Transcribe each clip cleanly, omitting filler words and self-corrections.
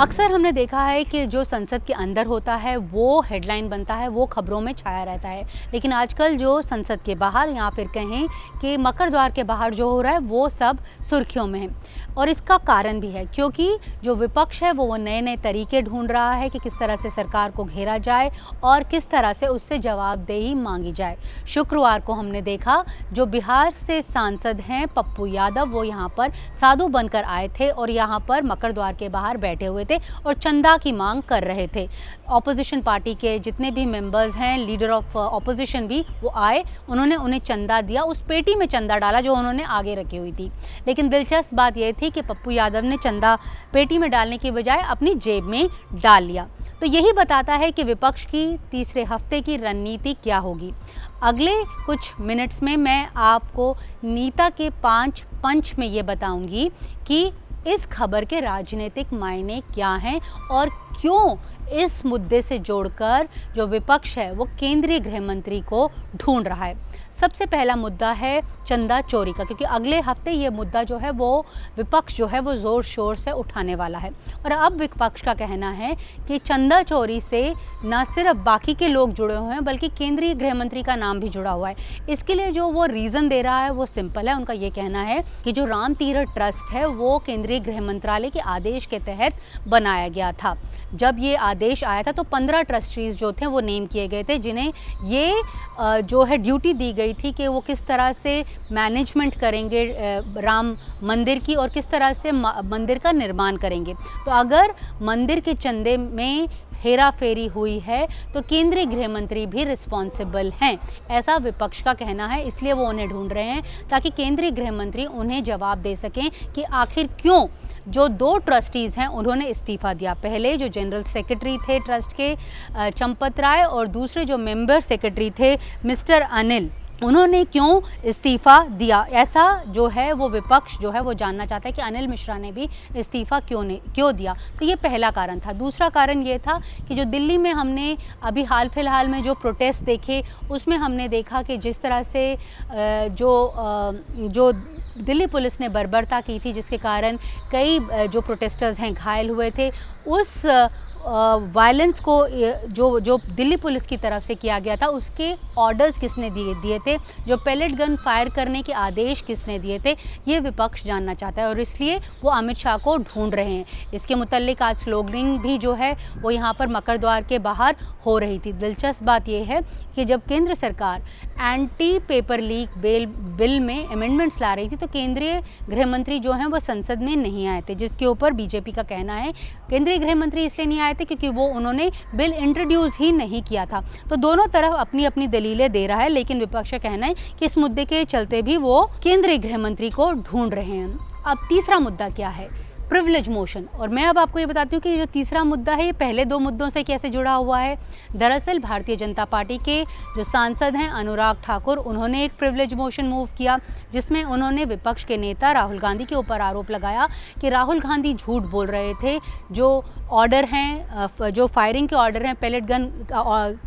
अक्सर हमने देखा है कि जो संसद के अंदर होता है वो हेडलाइन बनता है, वो खबरों में छाया रहता है। लेकिन आजकल जो संसद के बाहर या फिर कहें कि मकर द्वार के बाहर जो हो रहा है वो सब सुर्खियों में है। और इसका कारण भी है क्योंकि जो विपक्ष है वो नए नए तरीके ढूंढ रहा है कि किस तरह से सरकार को घेरा जाए और किस तरह से उससे जवाबदेही मांगी जाए। शुक्रवार को हमने देखा जो बिहार से सांसद हैं पप्पू यादव, वो यहाँ पर साधु बनकर आए थे और यहाँ पर मकर द्वार के बाहर बैठे हुए थे और चंदा की मांग कर रहे थे। ऑपोजिशन पार्टी के जितने भी मेंबर्स हैं, लीडर ऑफ ऑपोजिशन भी वो आए, उन्होंने उन्हें चंदा दिया, उस पेटी में चंदा डाला जो उन्होंने आगे रखी हुई थी। लेकिन दिलचस्प बात यह थी कि पप्पू यादव ने चंदा पेटी में डालने की बजाय अपनी जेब में डाल लिया। तो यही बताता है कि विपक्ष की तीसरे हफ्ते की रणनीति क्या होगी। अगले कुछ मिनट्स में मैं आपको नीता के 5 पंच में ये बताऊंगी कि इस खबर के राजनीतिक मायने क्या हैं और क्यों इस मुद्दे से जोड़कर जो विपक्ष है वो केंद्रीय गृह मंत्री को ढूंढ रहा है। सबसे पहला मुद्दा है चंदा चोरी का, क्योंकि अगले हफ्ते ये मुद्दा जो है वो विपक्ष जो है वो ज़ोर शोर से उठाने वाला है। और अब विपक्ष का कहना है कि चंदा चोरी से न सिर्फ बाकी के लोग जुड़े हुए हैं बल्कि केंद्रीय गृह मंत्री का नाम भी जुड़ा हुआ है। इसके लिए जो वो रीज़न दे रहा है वो सिंपल है। उनका ये कहना है कि जो राम तीरथ ट्रस्ट है वो केंद्रीय गृह मंत्रालय के आदेश के तहत बनाया गया था। जब ये आदेश आया था तो 15 ट्रस्टीज़ जो थे वो नेम किए गए थे, जिन्हें ये जो है ड्यूटी दी गई थी कि वो किस तरह से मैनेजमेंट करेंगे राम मंदिर की और किस तरह से मंदिर का निर्माण करेंगे। तो अगर मंदिर के चंदे में हेरा फेरी हुई है तो केंद्रीय गृह मंत्री भी रिस्पॉन्सिबल हैं, ऐसा विपक्ष का कहना है। इसलिए वो उन्हें ढूंढ रहे हैं ताकि केंद्रीय गृह मंत्री उन्हें जवाब दे सकें कि आखिर क्यों जो 2 ट्रस्टीज़ हैं उन्होंने इस्तीफ़ा दिया। पहले जो जनरल सेक्रेटरी थे ट्रस्ट के चंपत राय और दूसरे जो मेंबर सेक्रेटरी थे मिस्टर अनिल, उन्होंने क्यों इस्तीफ़ा दिया। ऐसा जो है वो विपक्ष जो है वो जानना चाहता है कि अनिल मिश्रा ने भी इस्तीफ़ा क्यों दिया। तो ये पहला कारण था। दूसरा कारण ये था कि जो दिल्ली में हमने अभी हाल फिलहाल में जो प्रोटेस्ट देखे उसमें हमने देखा कि जिस तरह से जो दिल्ली पुलिस ने बर्बरता की थी जिसके कारण कई जो प्रोटेस्टर्स हैं घायल हुए थे, उस वायलेंस को जो दिल्ली पुलिस की तरफ से किया गया था उसके ऑर्डर्स किसने दिए थे, जो पैलेट गन फायर करने के आदेश किसने दिए थे, ये विपक्ष जानना चाहता है और इसलिए वो अमित शाह को ढूंढ रहे हैं। इसके मुतल्लिक आज स्लोगनिंग भी जो है वो यहाँ पर मकर द्वार के बाहर हो रही थी। दिलचस्प बात यह है कि जब केंद्र सरकार एंटी पेपर लीक बिल में अमेंडमेंट्स ला रही थी तो केंद्रीय गृह मंत्री जो हैं वो संसद में नहीं आए थे, जिसके ऊपर बीजेपी का कहना है केंद्रीय गृह मंत्री इसलिए नहीं आए थे क्योंकि वो उन्होंने बिल इंट्रोड्यूस ही नहीं किया था। तो दोनों तरफ अपनी अपनी दलीलें दे रहा है, लेकिन विपक्ष का कहना है कि इस मुद्दे के चलते भी वो केंद्रीय गृह मंत्री को ढूंढ रहे हैं। अब तीसरा मुद्दा क्या है? Privilege motion. और मैं अब आपको ये बताती हूँ कि जो तीसरा मुद्दा है ये पहले 2 मुद्दों से कैसे जुड़ा हुआ है। दरअसल भारतीय जनता पार्टी के जो सांसद हैं अनुराग ठाकुर, उन्होंने एक प्रिविलेज मोशन मूव किया जिसमें उन्होंने विपक्ष के नेता राहुल गांधी के ऊपर आरोप लगाया कि राहुल गांधी झूठ बोल रहे थे। जो ऑर्डर हैं, जो फायरिंग के ऑर्डर हैं, पैलेट गन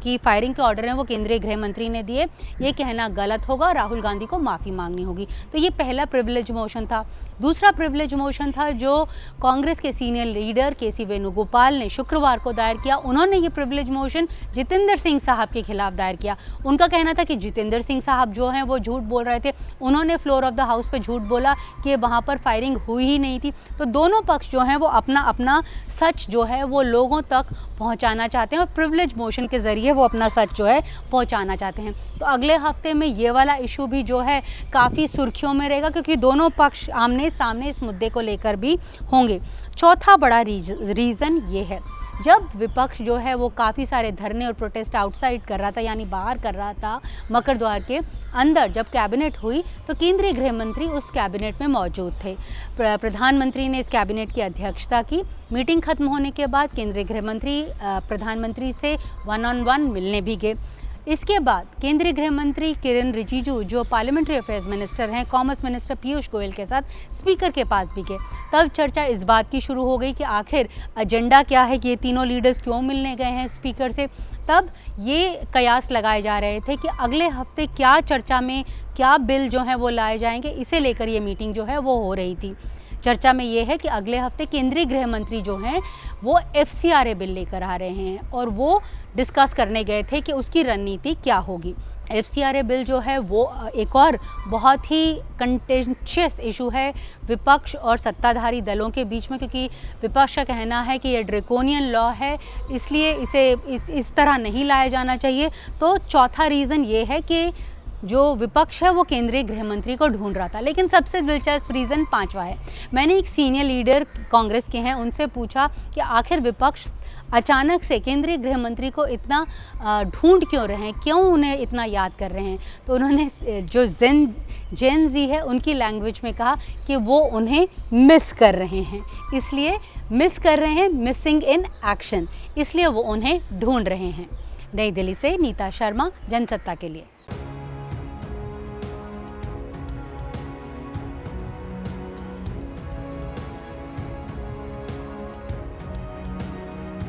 की फायरिंग के ऑर्डर हैं वो केंद्रीय गृह मंत्री ने दिए, ये कहना गलत होगा, राहुल गांधी को माफ़ी मांगनी होगी। तो ये पहला प्रिविलेज मोशन था। दूसरा प्रिविलेज मोशन था जो कांग्रेस के सीनियर लीडर केसी वेणुगोपाल ने शुक्रवार को दायर किया। उन्होंने ये प्रिविलेज मोशन जितेंद्र सिंह साहब के खिलाफ दायर किया। उनका कहना था कि जितेंद्र सिंह साहब जो हैं वो झूठ बोल रहे थे, उन्होंने फ्लोर ऑफ द हाउस पे झूठ बोला कि वहाँ पर फायरिंग हुई ही नहीं थी। तो दोनों पक्ष जो हैं वो अपना अपना सच जो है वो लोगों तक पहुँचाना चाहते हैं और प्रिविलेज मोशन के ज़रिए वो अपना सच जो है पहुँचाना चाहते हैं। तो अगले हफ्ते में ये वाला इशू भी जो है काफ़ी सुर्खियों में रहेगा क्योंकि दोनों पक्ष आमने सामने इस मुद्दे को लेकर भी होंगे। चौथा बड़ा रीज़न ये है, जब विपक्ष जो है वो काफ़ी सारे धरने और प्रोटेस्ट आउटसाइड कर रहा था यानी बाहर कर रहा था मकर द्वार के अंदर, जब कैबिनेट हुई तो केंद्रीय गृह मंत्री उस कैबिनेट में मौजूद थे। प्रधानमंत्री ने इस कैबिनेट की अध्यक्षता की। मीटिंग खत्म होने के बाद केंद्रीय गृह मंत्री प्रधानमंत्री से 1-on-1 मिलने भी गए। इसके बाद केंद्रीय गृह मंत्री किरेन रिजिजू जो पार्लियामेंट्री अफेयर्स मिनिस्टर हैं, कॉमर्स मिनिस्टर पीयूष गोयल के साथ स्पीकर के पास भी गए। तब चर्चा इस बात की शुरू हो गई कि आखिर एजेंडा क्या है, कि ये तीनों लीडर्स क्यों मिलने गए हैं स्पीकर से। तब ये कयास लगाए जा रहे थे कि अगले हफ्ते क्या चर्चा में क्या बिल जो हैं वो लाए जाएंगे, इसे लेकर ये मीटिंग जो है वो हो रही थी। चर्चा में ये है कि अगले हफ्ते केंद्रीय गृह मंत्री जो हैं वो FCRA बिल लेकर आ रहे हैं और वो डिस्कस करने गए थे कि उसकी रणनीति क्या होगी। FCRA बिल जो है वो एक और बहुत ही कंटेंशियस इशू है विपक्ष और सत्ताधारी दलों के बीच में, क्योंकि विपक्ष का कहना है कि ये ड्रैकोनियन लॉ है, इसलिए इसे इस तरह नहीं लाया जाना चाहिए। तो चौथा रीज़न ये है कि जो विपक्ष है वो केंद्रीय गृह मंत्री को ढूंढ रहा था। लेकिन सबसे दिलचस्प रीज़न पांचवा है। मैंने एक सीनियर लीडर कांग्रेस के हैं उनसे पूछा कि आखिर विपक्ष अचानक से केंद्रीय गृह मंत्री को इतना ढूंढ क्यों रहे हैं, क्यों उन्हें इतना याद कर रहे हैं। तो उन्होंने जो जेन जी है उनकी लैंग्वेज में कहा कि वो उन्हें मिस कर रहे हैं, इसलिए मिस कर रहे हैं, मिसिंग इन एक्शन, इसलिए वो उन्हें ढूंढ रहे हैं। नई दिल्ली से नीता शर्मा, जनसत्ता के लिए।